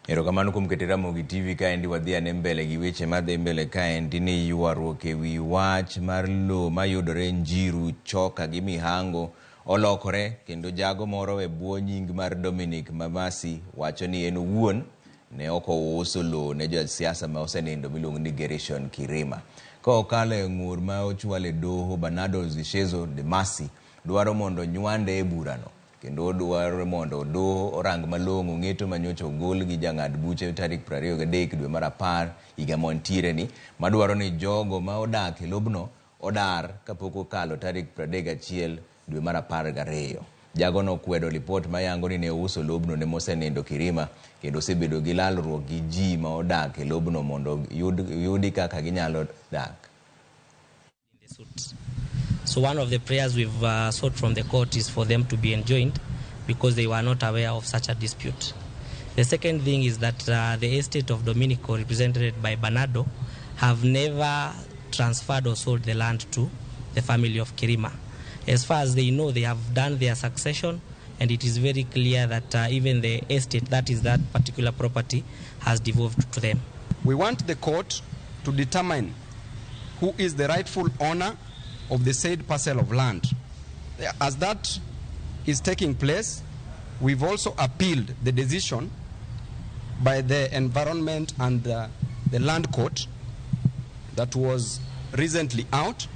Erokamano kuom keto Ramogi TV kaendi wadhi ane mbele gi weche madhi mbele kaendi ni ywaruok ewi wach mar lowo mayudore Njiru choka gi mihango olokore kendo jago moro e bwo nying mar Dominic Mamasi wacho ni en owuon ne oko uso lowo ne jasiasa ma osenindo miluongo ni Kirima. Kokalo e ng'ur ma ochwal e doho, Bernardo Zishezo de Masi dwaro mondo nywande e burano kendo dwaro mondo doho orang malong'o ng'eto manyocha ogol gi jang'ad buche tarik 23 dwe mar 10 higa montiere ni madwaro ni jogo ma odak e lobno odar kapok okalo tarik 31 dwe mar 12. Jago no kwedo ripot mayango ni ne uso lobno ne mosenindo Kirima kendo osebedo gi lalruok gi ji ma odak e lobno mondo yudi kaka ginyalo dak. So one of the prayers we've sought from the court is for them to be enjoined because they were not aware of such a dispute. The second thing is that the estate of Dominico, represented by Bernardo, have never transferred or sold the land to the family of Kirima. As far as they know, they have done their succession, and it is very clear that even the estate, that is that particular property, has devolved to them. We want the court to determine who is the rightful owner of the said parcel of land. As that is taking place, we've also appealed the decision by the Environment and the Land Court that was recently out,